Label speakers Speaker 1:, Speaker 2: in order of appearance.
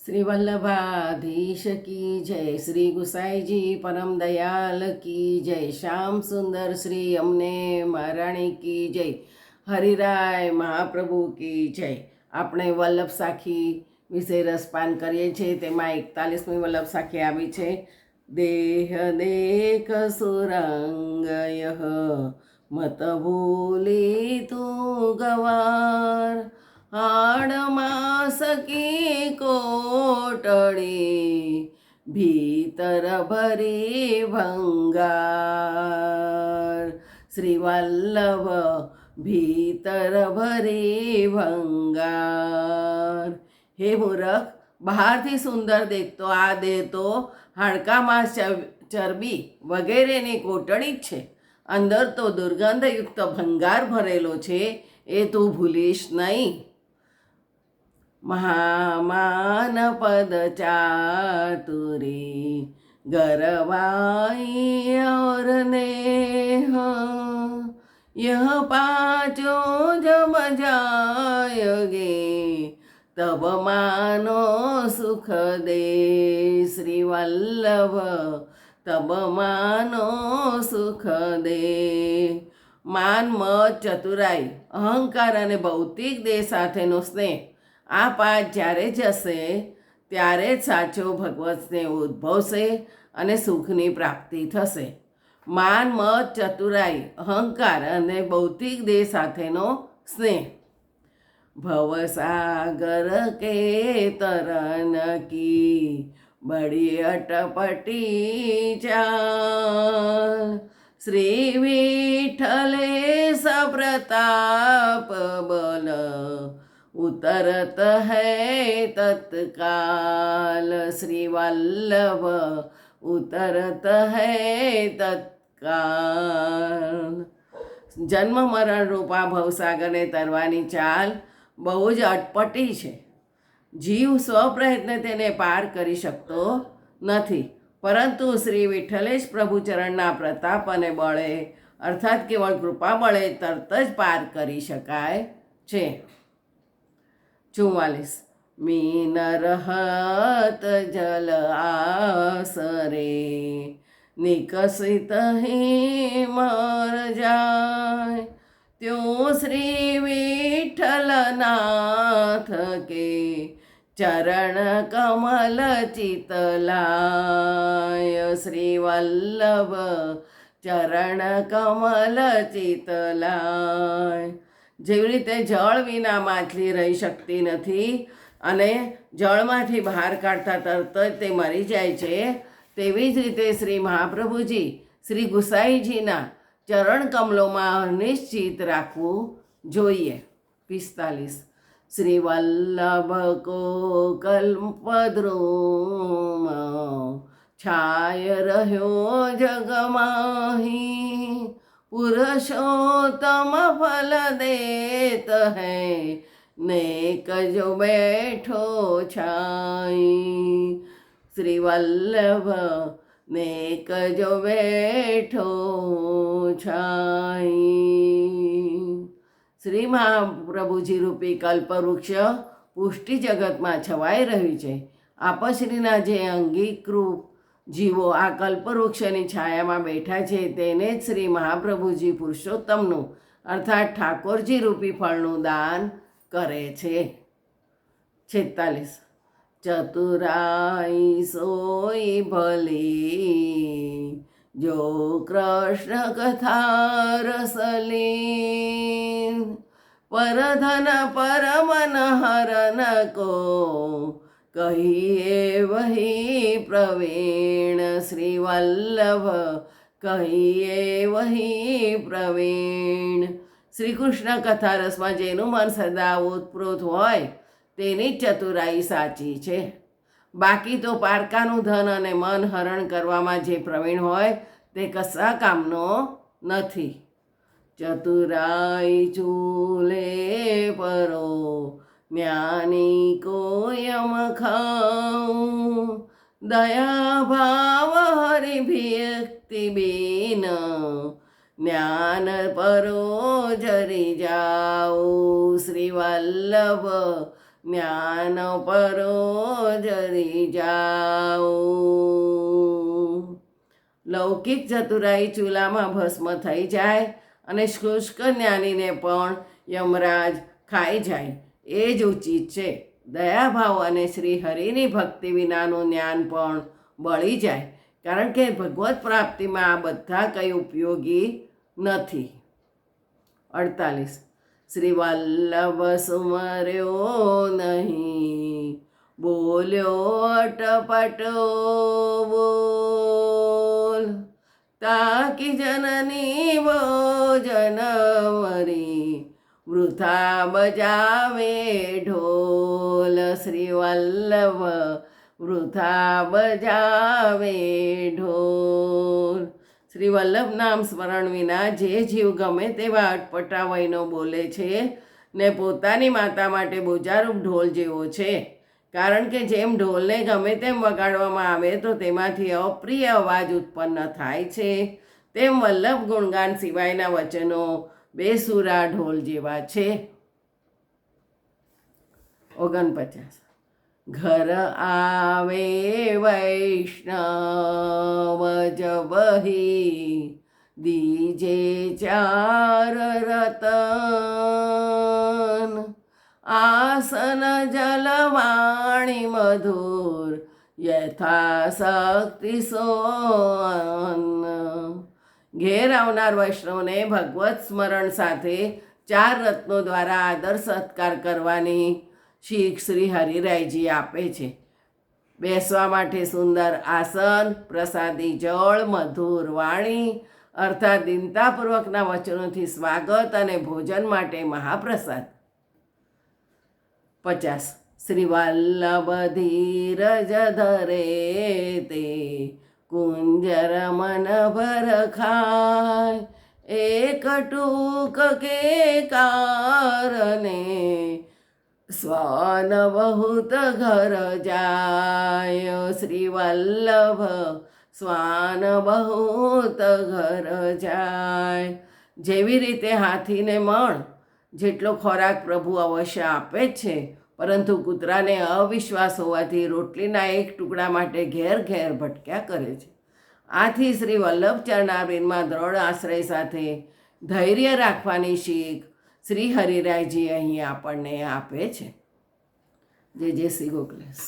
Speaker 1: श्री वल्लभाधीश की जय। श्री गुसाई जी परम दयाल की जय। श्याम सुंदर श्री अमने महाराणी की जय। हरिराय महाप्रभु की जय। આપણે વલ્લભ સાખી વિશે રસપાન કરીએ છીએ, તેમાં 41મી વલ્લભ સાખી આવી છે। દેહ દેખ સુરંગય મત ભૂલી તું ગવાર, હાડ માસ की कोटड़ी भीतर भरी भंगार। श्री वल्लभ भीतर भरी भंगार। हे मूर्ख, બહારથી સુંદર દેખતો આ દેહ તો હાડકામાં ચરબી વગેરેની કોટડી જ છે, અંદર તો દુર્ગંધયુક્ત ભંગાર ભરેલો છે, એ તું ભૂલીશ નહીં। महामान पद चातुरी गरवाई और नेह, यह पाँचों जब जायगे तब मानो सुख दे। श्री वल्लभ तब मानो सुख दे। માન, મત, ચતુરાઈ, અહંકાર અને ભૌતિક દેહ સાથેનો સ્નેહ, આ પાંચ જ્યારે જશે ત્યારે જ સાચો ભગવત સ્નેહ ઉદ્ભવશે અને સુખની પ્રાપ્તિ થશે। માન, મત, ચતુરાઈ, અહંકાર અને ભૌતિક દેહ સાથેનો સ્નેહ। ભવસાગર કે તરન કી બડી અટપટી ચાલ, શ્રી વિઠ્ઠલે સપ્રતાપ બલ उतरत है तत्काल। श्री वल्लभ उतरत है तत्काल। जन्म मरण रूपा भवसागरने तरवानी चाल बहु ज अटपटी છે। જીવ સ્વપ્રયત્ને તેને પાર કરી શકતો નથી, પરંતુ શ્રી વિઠ્ઠલે જ પ્રભુ ચરણના પ્રતાપ અને બળે અર્થાત કેવળ કૃપા બળે તરત જ પાર કરી શકાય છે। 44। मीन रहत जल आसरे निकसित ही मर जाय, त्यों श्री विठ्ठल नाथ के चरण कमल चितलाय। श्री वल्लभ चरण कमल चितलाय। જેવી રીતે જળ વિના માછલી રહી શકતી નથી અને જળમાંથી બહાર કાઢતા તરત જ તે મરી જાય છે, તેવી જ રીતે શ્રી મહાપ્રભુજી શ્રી ગુસાઈજીના ચરણ કમલોમાં નિશ્ચિત રાખવું જોઈએ। 45। શ્રી વલ્લભ કો કલ્પદ્રુમ છાય રહ્યો જગમાહી, पुरुषोत्तम फल देत है नेक जो बैठो छाई। श्री वल्लभ नेक जो बैठो छाई। श्री महाप्रभुजी रूपी कल्पवृक्ष पुष्टि जगत में छवाई रही है। आपश्रीना जे अंगीकृत जीवो आ कल्पवृक्षनी छायामां बैठा छे, तेने ज श्री महाप्रभुजी पुरुषोत्तमनुं अर्थात ठाकोरजी रूपी फळनुं दान करे छे। 46। चतुराई सोई भली जो कृष्ण कथा रसलीन, परधन परमन हरन को कहिए वही प्रवीण। श्री वल्लभ कहिए वही प्रवीण। श्री कृष्ण कथा रसमां जेनुं मन सदा ओतप्रोत होय तेनी चतुराई साची छे। बाकी तो पारकानुं धन अने मन हरण करवामां जे प्रवीण होय ते कशा कामनो नथी। चतुराई चूले परो ज्ञानी को यम खाऊं, दया भाव हरि भक्ति बीन ज्ञान परो जरी जाओ। श्री वल्लभ જ્ઞાન પરોજરી જાઓ. લૌકિક ચતુરાઈ ચૂલામાં ભસ્મ થઈ જાય અને શુષ્ક જ્ઞાનીને પણ યમરાજ ખાઈ જાય એ જ ઉચિત છે. દયાભાવ અને શ્રી હરિની ભક્તિ વિનાનું જ્ઞાન પણ બળી જાય, કારણ કે ભગવત પ્રાપ્તિમાં આ બધા કંઈ ઉપયોગી નથી. 48. શ્રી વલ્લભ સુમર્યો નહીં, બોલ્યો અટપટો બોલ. તાકી જનની ભોજન મરી, વૃથા બજાવે ઢોલ. શ્રી વલ્લભ વૃથા બજાવે ઢોલ. શ્રી વલ્લભ નામ સ્મરણ વિના જે જીવ ગમે તેવા અટપટા વયનો બોલે છે ને પોતાની માતા માટે બોજારૂપ ઢોલ જેવો છે. કારણ કે જેમ ઢોલને ગમે તેમ વગાડવામાં આવે તો તેમાંથી અપ્રિય અવાજ ઉત્પન્ન થાય છે, તેમ વલ્લભ ગુણગાન સિવાયના વચનો બેસુરા ઢોલ જેવા છે. 49. ઘર આવે વૈષ્ણવ જબહી, દીજે ચાર રતન. આસન જલવાણી મધુર, યથાશક્તિ સોન. ઘેર આવનાર વૈષ્ણવને ભગવત સ્મરણ સાથે 4 રત્નો દ્વારા આદર સત્કાર કરવાની શીખ શ્રી હરિરાયજી આપે છે. બેસવા માટે સુંદર આસન, પ્રસાદી જળ, મધુર વાણી અર્થાત દીનતાપૂર્વકના વચનોથી સ્વાગત અને ભોજન માટે મહાપ્રસાદ. 50. શ્રી વલ્લભ ધીરજ ધરે તે, કુંજર મન ભર ખાય. એક ટૂક કે કારણે, સ્વાન બહુત ઘર જાય. શ્રી વલ્લભ સ્વાન બહુત ઘર જાય. જેવી રીતે હાથીને મણ જેટલો ખોરાક પ્રભુ અવશ્ય આપે જ છે, પરંતુ કૂતરાને અવિશ્વાસ હોવાથી રોટલીના એક ટુકડા માટે ઘેર ઘેર ભટક્યા કરે છે. આથી શ્રી વલ્લભ ચરણારવિંદમાં દ્રઢ આશ્રય સાથે ધૈર્ય રાખવાની શીખ શ્રી હરિરાયજી અહીં આપણને આપે છે. જય જય શ્રી ગોકલેશ.